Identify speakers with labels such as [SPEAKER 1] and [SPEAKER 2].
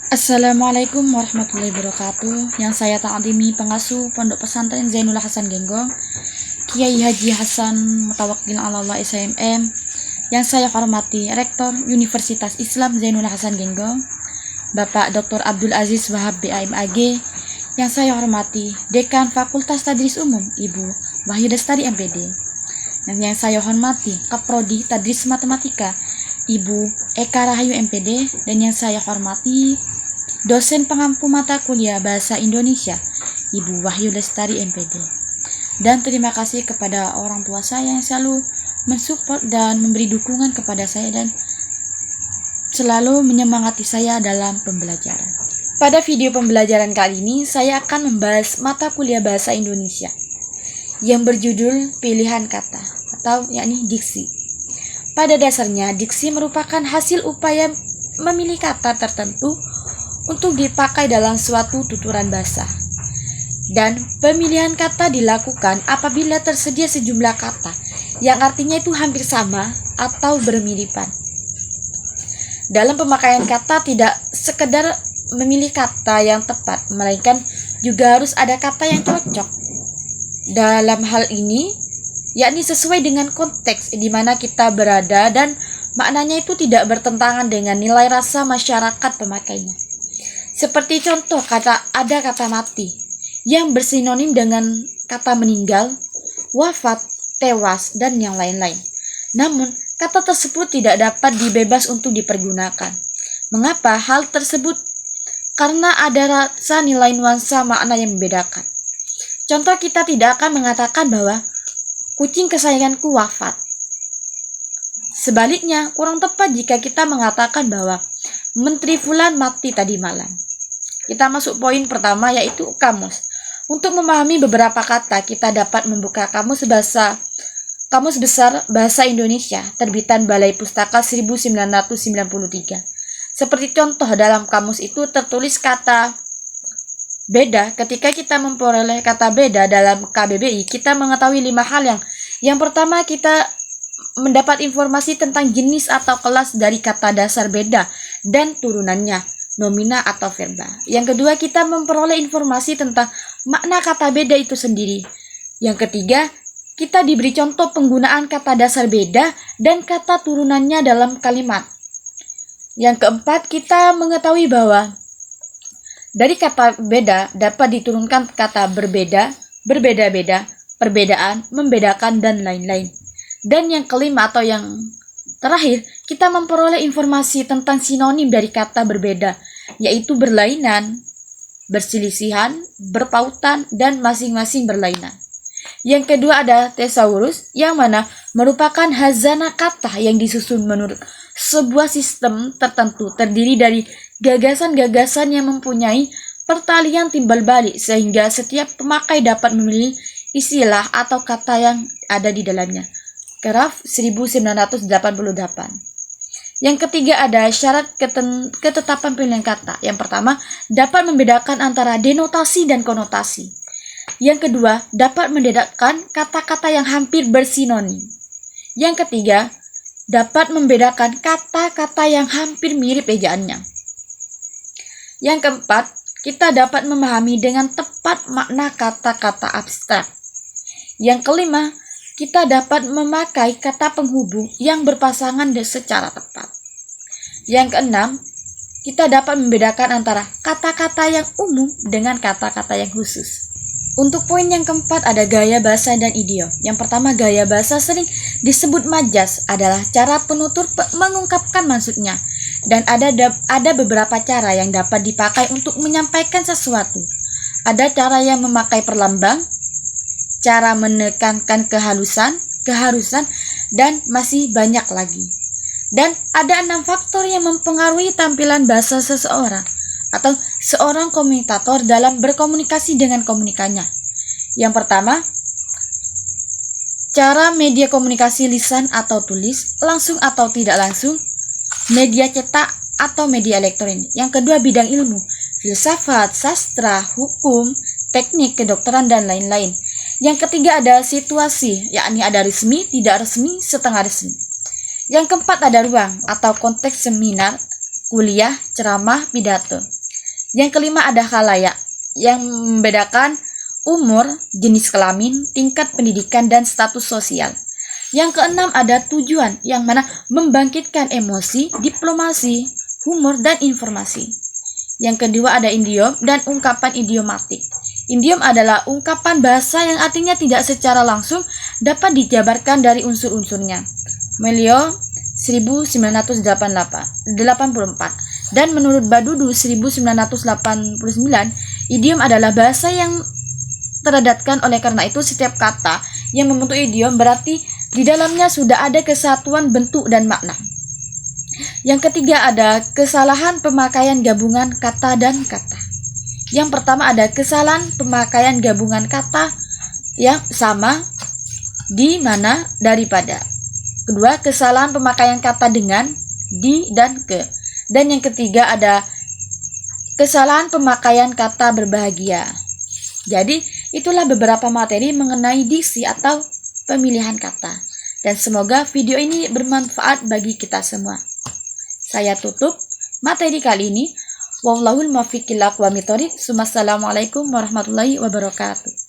[SPEAKER 1] Assalamualaikum warahmatullahi wabarakatuh. Yang saya ta'zimi pengasuh Pondok Pesantren Zainul Hasan Genggong, Kiai Haji Hasan Mutawakkil Allah SIMM. Yang saya hormati Rektor Universitas Islam Zainul Hasan Genggong, Bapak Dr. Abdul Aziz Wahab BAMAG. Yang saya hormati Dekan Fakultas Tadris Umum Ibu Wahyu Lestari MPD. Dan yang saya hormati Kaprodi Tadris Matematika Ibu Eka Rahayu MPD. Dan yang saya hormati dosen pengampu mata kuliah Bahasa Indonesia Ibu Wahyu Lestari MPD. Dan terima kasih kepada orang tua saya yang selalu mensupport dan memberi dukungan kepada saya dan selalu menyemangati saya dalam pembelajaran. Pada video pembelajaran kali ini saya akan membahas mata kuliah Bahasa Indonesia yang berjudul pilihan kata atau yakni diksi. Pada dasarnya diksi merupakan hasil upaya memilih kata tertentu untuk dipakai dalam suatu tuturan bahasa. Dan pemilihan kata dilakukan apabila tersedia sejumlah kata yang artinya itu hampir sama atau bermiripan. Dalam pemakaian kata tidak sekedar memilih kata yang tepat, melainkan juga harus ada kata yang cocok. Dalam hal ini, yakni sesuai dengan konteks di mana kita berada dan maknanya itu tidak bertentangan dengan nilai rasa masyarakat pemakainya. Seperti contoh ada kata mati yang bersinonim dengan kata meninggal, wafat, tewas, dan yang lain-lain. Namun, kata tersebut tidak dapat dibebas untuk dipergunakan. Mengapa hal tersebut? Karena ada rasa nilai nuansa makna yang membedakan. Contoh, kita tidak akan mengatakan bahwa kucing kesayanganku wafat. Sebaliknya, kurang tepat jika kita mengatakan bahwa Menteri Fulan mati tadi malam. Kita masuk poin pertama, yaitu kamus. Untuk memahami beberapa kata, kita dapat membuka Kamus Besar Bahasa Indonesia terbitan Balai Pustaka 1993. Seperti contoh dalam kamus itu tertulis kata beda. Ketika kita memperoleh kata beda dalam KBBI, kita mengetahui 5 hal yang pertama, kita mendapat informasi tentang jenis atau kelas dari kata dasar beda dan turunannya, nomina atau verba. Yang kedua, kita memperoleh informasi tentang makna kata beda itu sendiri. Yang ketiga, kita diberi contoh penggunaan kata dasar beda dan kata turunannya dalam kalimat. Yang keempat, kita mengetahui bahwa dari kata beda dapat diturunkan kata berbeda, berbeda-beda, perbedaan, membedakan, dan lain-lain. Dan yang kelima atau yang terakhir, kita memperoleh informasi tentang sinonim dari kata berbeda, yaitu berlainan, berselisihan, berpautan, dan masing-masing berlainan. Yang kedua ada thesaurus, yang mana merupakan hazanah kata yang disusun menurut sebuah sistem tertentu, terdiri dari gagasan-gagasan yang mempunyai pertalian timbal balik, sehingga setiap pemakai dapat memilih istilah atau kata yang ada di dalamnya. Graf 1988. Yang ketiga ada syarat ketetapan pilihan kata. Yang pertama, dapat membedakan antara denotasi dan konotasi. Yang kedua, dapat membedakan kata-kata yang hampir bersinonim. Yang ketiga, dapat membedakan kata-kata yang hampir mirip ejaannya. Yang keempat, kita dapat memahami dengan tepat makna kata-kata abstrak. Yang kelima, kita dapat memakai kata penghubung yang berpasangan secara tepat. Yang keenam, kita dapat membedakan antara kata-kata yang umum dengan kata-kata yang khusus. Untuk poin yang keempat ada gaya bahasa dan idiom. Yang pertama, gaya bahasa sering disebut majas, adalah cara penutur mengungkapkan maksudnya. Dan ada beberapa cara yang dapat dipakai untuk menyampaikan sesuatu. Ada cara yang memakai perlambang, cara menekankan keharusan, dan masih banyak lagi. Dan ada 6 faktor yang mempengaruhi tampilan bahasa seseorang atau seorang komentator dalam berkomunikasi dengan komunikannya. Yang pertama, cara media komunikasi lisan atau tulis, langsung atau tidak langsung, media cetak atau media elektronik. Yang kedua, bidang ilmu, filsafat, sastra, hukum, teknik, kedokteran, dan lain-lain. Yang ketiga ada situasi, yakni ada resmi, tidak resmi, setengah resmi. Yang keempat ada ruang atau konteks seminar, kuliah, ceramah, pidato. Yang kelima ada khalayak, yang membedakan umur, jenis kelamin, tingkat pendidikan, dan status sosial. Yang keenam ada tujuan, yang mana membangkitkan emosi, diplomasi, humor, dan informasi. Yang kedua ada idiom dan ungkapan idiomatik. Idiom adalah ungkapan bahasa yang artinya tidak secara langsung dapat dijabarkan dari unsur-unsurnya. Melio 1984. Dan menurut Badudu 1989, idiom adalah bahasa yang terredatkan. Oleh karena itu setiap kata yang membentuk idiom berarti di dalamnya sudah ada kesatuan bentuk dan makna. Yang ketiga ada kesalahan pemakaian gabungan kata dan kata. Yang pertama ada kesalahan pemakaian gabungan kata yang sama, di, mana, daripada. Kedua, kesalahan pemakaian kata dengan, di, dan ke. Dan yang ketiga ada kesalahan pemakaian kata berbahagia. Jadi itulah beberapa materi mengenai diksi atau pemilihan kata. Dan semoga video ini bermanfaat bagi kita semua. Saya tutup materi kali ini. Wallahul muwaffiq ila aqwamit thoriq. Wassalamualaikum warahmatullahi wabarakatuh.